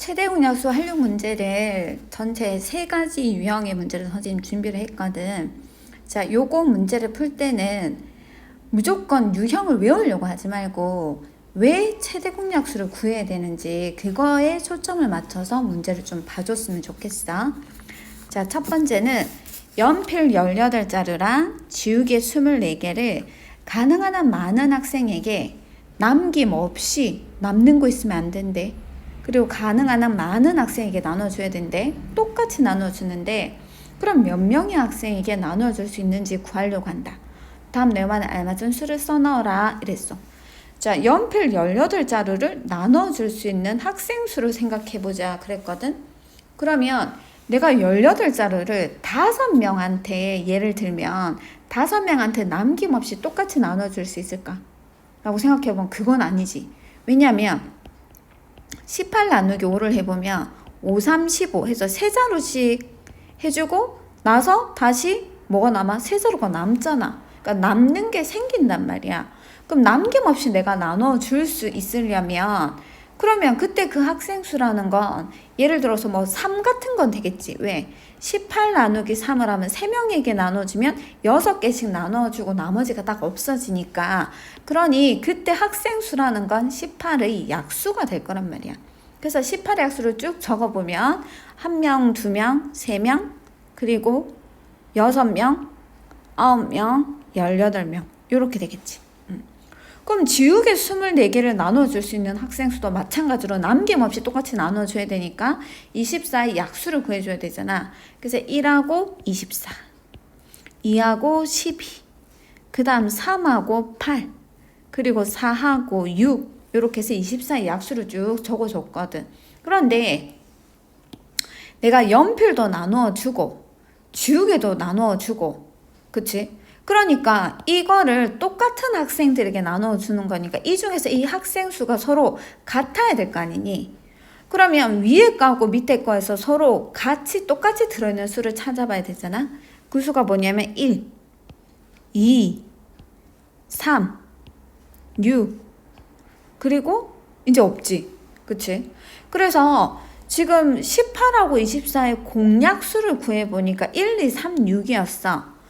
최대 공약수 활용 문제를 전체 3가지 유형의 문제를 선생님 준비를 했거든. 자, 요거 문제를 풀 때는 무조건 유형을 외우려고 하지 말고 왜 최대 공약수를 구해야 되는지 그거에 초점을 맞춰서 문제를 좀 봐줬으면 좋겠어. 자, 첫 번째는 연필 18자루랑 지우개 24개를 가능한 한 많은 학생에게 남김없이 남는 거 있으면 안 된대. 그리고 가능한 한 많은 학생에게 나눠줘야 된대. 똑같이 나눠주는데 그럼 몇 명의 학생에게 나눠줄 수 있는지 구하려고 한다. 다음 내용만에 알맞은 수를 써넣어라 이랬어. 자, 연필 18자루를 나눠줄 수 있는 학생 수를 생각해보자 그랬거든. 그러면 내가 18자루를 5명한테 예를 들면 5명한테 남김없이 똑같이 나눠줄 수 있을까? 라고 생각해보면 그건 아니지. 왜냐면 18 나누기 5를 해보면 5, 3, 15 해서 3자루씩 해주고 나서 다시 뭐가 남아? 3자루가 남잖아. 그러니까 남는 게 생긴단 말이야. 그럼 남김없이 내가 나눠줄 수 있으려면 그러면 그때 그 학생 수라는 건 예를 들어서 뭐 3 같은 건 되겠지. 왜? 18 나누기 3을 하면 3명에게 나눠주면 6개씩 나눠주고 나머지가 딱 없어지니까 그러니 그때 학생 수라는 건 18의 약수가 될 거란 말이야. 그래서 18의 약수를 쭉 적어보면 1명, 2명, 3명, 그리고 6명, 9명, 18명 이렇게 되겠지. 그럼 지우개 24개를 나눠줄 수 있는 학생 수도 마찬가지로 남김없이 똑같이 나눠줘야 되니까 24의 약수를 구해줘야 되잖아. 그래서 1하고 24, 2하고 12, 그 다음 3하고 8, 그리고 4하고 6 이렇게 해서 24의 약수를 쭉 적어줬거든. 그런데 내가 연필도 나누어주고 지우개도 나누어주고 그치? 그러니까 이거를 똑같은 학생들에게 나눠주는 거니까 이 중에서 이 학생 수가 서로 같아야 될 거 아니니? 그러면 위에 거하고 밑에 거에서 서로 같이 똑같이 들어있는 수를 찾아봐야 되잖아. 그 수가 뭐냐면 1, 2, 3, 6 그리고 이제 없지. 그치? 그래서 지금 18하고 24의 공약수를 구해보니까 1, 2, 3, 6이었어.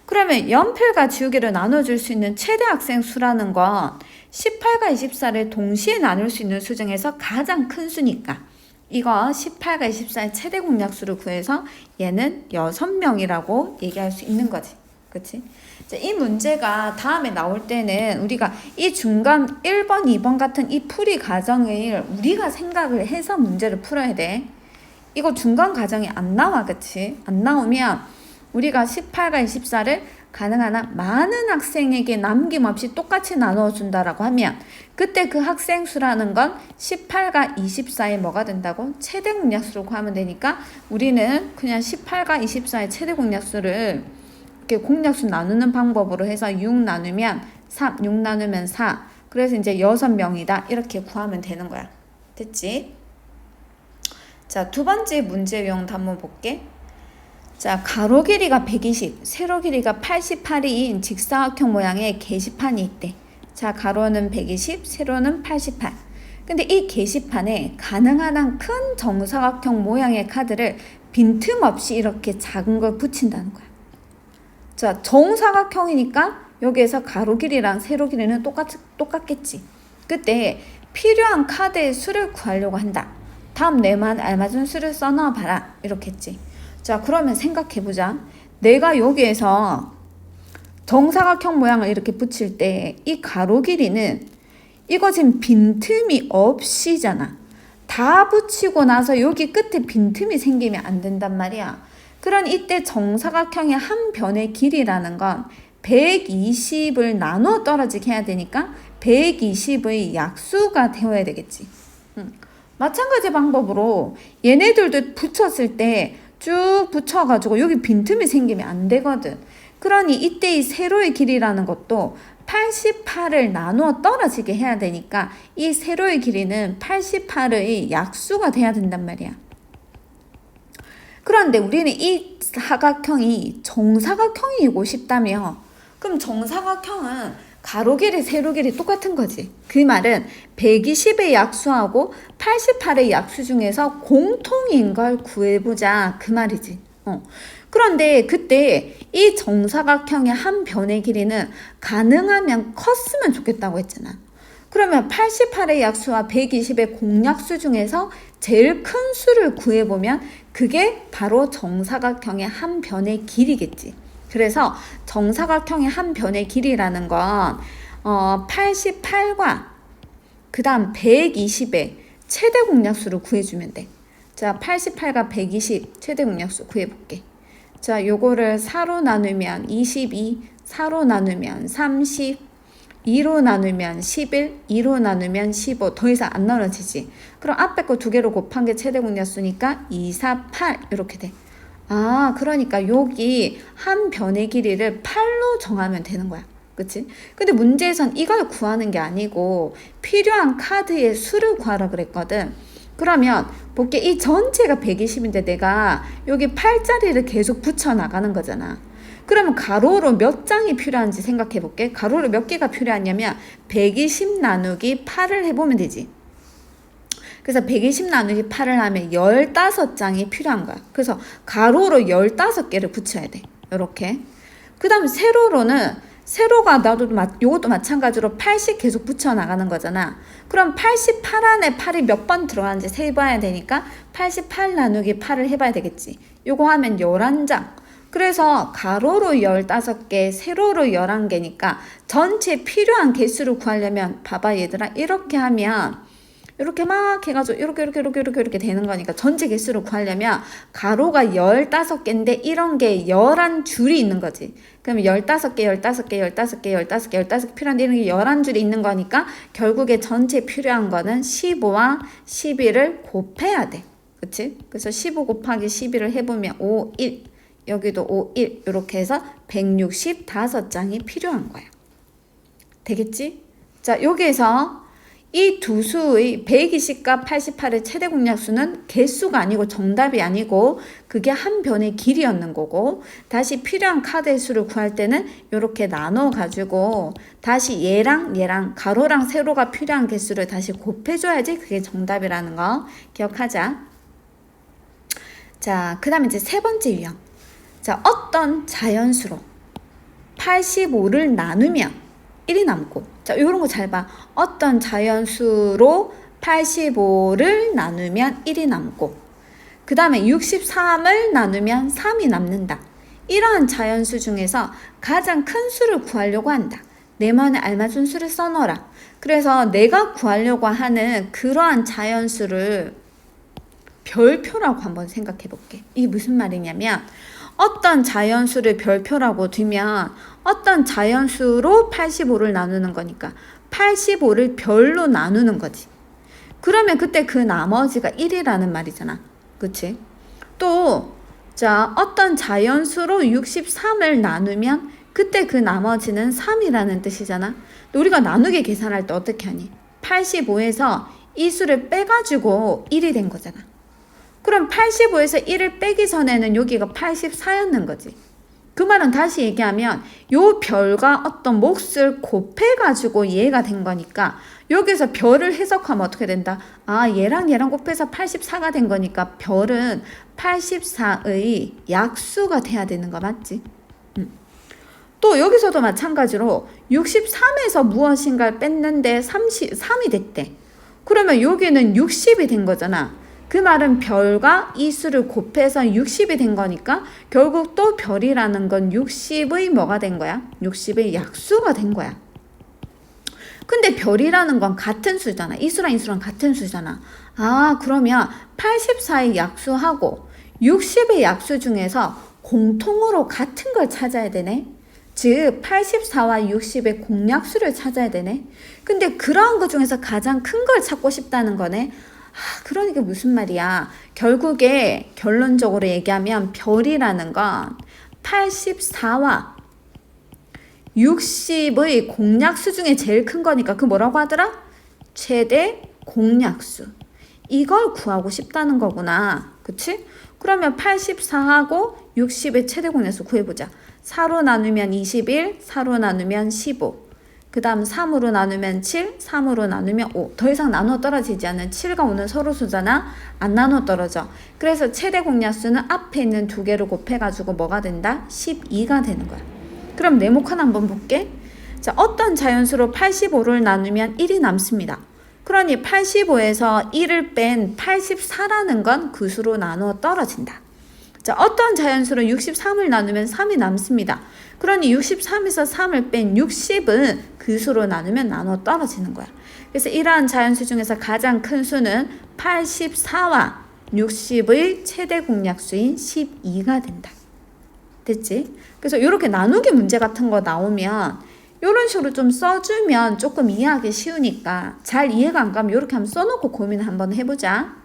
그러면 연필과 지우개를 나눠줄 수 있는 최대 학생 수라는 건 18과 24를 동시에 나눌 수 있는 수 중에서 가장 큰 수니까 이거 18과 24의 최대 공약수를 구해서 얘는 6명이라고 얘기할 수 있는 거지. 그치? 자, 이 문제가 다음에 나올 때는 우리가 이 중간 1번, 2번 같은 이 풀이 과정을 우리가 생각을 해서 문제를 풀어야 돼. 이거 중간 과정이 안 나와. 그치? 안 나오면 우리가 18과 24를 가능한 한 많은 학생에게 남김없이 똑같이 나눠준다라고 하면 그때 그 학생 수라는 건 18과 24의 뭐가 된다고? 최대 공약수로 구하면 되니까 우리는 그냥 18과 24의 최대 공약수를 이렇게 공약수 나누는 방법으로 해서 6 나누면 3, 6 나누면 4 그래서 이제 6명이다 이렇게 구하면 되는 거야. 됐지? 자, 두 번째 문제 유형도 한번 볼게. 자, 가로 길이가 120, 세로 길이가 88인 직사각형 모양의 게시판이 있대. 자, 가로는 120, 세로는 88. 근데 이 게시판에 가능한 한 큰 정사각형 모양의 카드를 빈틈없이 이렇게 작은 걸 붙인다는 거야. 자, 정사각형이니까 여기에서 가로 길이랑 세로 길이는 똑같겠지. 그때 필요한 카드의 수를 구하려고 한다. 다음 내만 알맞은 수를 써넣어 봐라. 이렇게 했지. 자, 그러면 생각해보자. 내가 여기에서 정사각형 모양을 이렇게 붙일 때 이 가로 길이는 이거 지금 빈틈이 없이잖아. 다 붙이고 나서 여기 끝에 빈틈이 생기면 안 된단 말이야. 그런 이때 정사각형의 한 변의 길이라는 건 120을 나눠 떨어지게 해야 되니까 120의 약수가 되어야 되겠지. 마찬가지 방법으로 얘네들도 붙였을 때 쭉 붙여가지고 여기 빈틈이 생기면 안 되거든. 그러니 이때 이 세로의 길이라는 것도 88을 나누어 떨어지게 해야 되니까 이 세로의 길이는 88의 약수가 돼야 된단 말이야. 그런데 우리는 이 사각형이 정사각형이고 싶다며 그럼 정사각형은 가로 길이, 세로 길이 똑같은 거지. 그 말은 120의 약수하고 88의 약수 중에서 공통인 걸 구해보자. 그 말이지. 그런데 그때 이 정사각형의 한 변의 길이는 가능하면 컸으면 좋겠다고 했잖아. 그러면 88의 약수와 120의 공약수 중에서 제일 큰 수를 구해보면 그게 바로 정사각형의 한 변의 길이겠지. 그래서 정사각형의 한 변의 길이라는 건 88과 그 다음 120의 최대 공약수를 구해주면 돼. 자, 88과 120 최대 공약수 구해볼게. 자, 요거를 4로 나누면 22, 4로 나누면 30, 2로 나누면 11, 2로 나누면 15. 더 이상 안 나눠지지. 그럼 앞에 거 두 개로 곱한 게 최대 공약수니까 2, 4, 8 이렇게 돼. 아, 그러니까 여기 한 변의 길이를 8로 정하면 되는 거야. 그치? 근데 문제에선 이걸 구하는 게 아니고 필요한 카드의 수를 구하라 그랬거든. 그러면 볼게. 이 전체가 120인데 내가 여기 8자리를 계속 붙여 나가는 거잖아. 그러면 가로로 몇 장이 필요한지 생각해 볼게. 가로로 몇 개가 필요하냐면 120 나누기 8을 해보면 되지. 그래서 120 나누기 8을 하면 15장이 필요한 거야. 그래서 가로로 15개를 붙여야 돼. 이렇게. 그 다음 세로로는 세로가 나도 요것도 마찬가지로 80 계속 붙여 나가는 거잖아. 그럼 88 안에 8이 몇 번 들어가는지 세봐야 되니까 88 나누기 8을 해봐야 되겠지. 요거 하면 11장. 그래서 가로로 15개, 세로로 11개니까 전체 필요한 개수를 구하려면 봐봐 얘들아. 이렇게 하면 이렇게 막 해가지고 이렇게 되는 거니까 전체 개수를 구하려면 가로가 15개인데 이런 게 11줄이 있는 거지. 그러면 15개 필요한데 이런 게 11줄이 있는 거니까 결국에 전체 필요한 거는 15와 11을 곱해야 돼. 그치? 그래서 15 곱하기 11을 해보면 5, 1. 여기도 5, 1. 이렇게 해서 165장이 필요한 거야. 되겠지? 자, 여기에서 이 두 수의 120과 88의 최대 공약수는 개수가 아니고 정답이 아니고 그게 한 변의 길이었는 거고, 다시 필요한 카드의 수를 구할 때는 이렇게 나눠 가지고 다시 얘랑 가로랑 세로가 필요한 개수를 다시 곱해줘야지 그게 정답이라는 거 기억하자. 자, 그 다음에 이제 세 번째 유형. 자, 어떤 자연수로 85를 나누면 1이 남고, 자, 요런 거 잘 봐. 어떤 자연수로 85를 나누면 1이 남고, 그 다음에 63을 나누면 3이 남는다. 이러한 자연수 중에서 가장 큰 수를 구하려고 한다. 내 마음에 알맞은 수를 써놓으라. 그래서 내가 구하려고 하는 그러한 자연수를 별표라고 한번 생각해 볼게. 이게 무슨 말이냐면 어떤 자연수를 별표라고 두면 어떤 자연수로 85를 나누는 거니까 85를 별로 나누는 거지. 그러면 그때 그 나머지가 1이라는 말이잖아. 그치? 또, 자, 어떤 자연수로 63을 나누면 그때 그 나머지는 3이라는 뜻이잖아. 우리가 나누기 계산할 때 어떻게 하니? 85에서 이 수를 빼가지고 1이 된 거잖아. 그럼 85에서 1을 빼기 전에는 여기가 84였는 거지. 그 말은 다시 얘기하면 요 별과 어떤 몫을 곱해가지고 얘가 된 거니까 여기서 별을 해석하면 어떻게 된다? 아, 얘랑 곱해서 84가 된 거니까 별은 84의 약수가 돼야 되는 거 맞지? 또 여기서도 마찬가지로 63에서 무엇인가를 뺐는데 3이 됐대. 그러면 여기는 60이 된 거잖아. 그 말은 별과 이 수를 곱해서 60이 된 거니까 결국 또 별이라는 건 60의 뭐가 된 거야? 60의 약수가 된 거야. 근데 별이라는 건 같은 수잖아. 이 수랑 이 수랑 같은 수잖아. 아, 그러면 84의 약수하고 60의 약수 중에서 공통으로 같은 걸 찾아야 되네. 즉 84와 60의 공약수를 찾아야 되네. 근데 그런 것 중에서 가장 큰 걸 찾고 싶다는 거네. 그러니까 무슨 말이야. 결국에 결론적으로 얘기하면 별이라는 건 84와 60의 공약수 중에 제일 큰 거니까 그 뭐라고 하더라? 최대 공약수. 이걸 구하고 싶다는 거구나. 그치? 그러면 84하고 60의 최대 공약수 구해보자. 4로 나누면 21, 4로 나누면 15. 그 그 다음 3으로 나누면 7, 3으로 나누면 5. 더 이상 나눠 떨어지지 않는 7과 5는 서로 수잖아. 안 나눠 떨어져. 그래서 최대 공약수는 앞에 있는 두 개를 곱해가지고 뭐가 된다? 12가 되는 거야. 그럼 네모칸 한번 볼게. 자, 어떤 자연수로 85를 나누면 1이 남습니다. 그러니 85에서 1을 뺀 84라는 건 그 수로 나누어 떨어진다. 자, 어떤 자연수로 63을 나누면 3이 남습니다. 그러니 63에서 3을 뺀 60은 그 수로 나누면 나눠 떨어지는 거야. 그래서 이러한 자연수 중에서 가장 큰 수는 84와 60의 최대 공약수인 12가 된다. 됐지? 그래서 이렇게 나누기 문제 같은 거 나오면 이런 식으로 좀 써주면 조금 이해하기 쉬우니까 잘 이해가 안 가면 이렇게 한번 써놓고 고민 한번 해보자.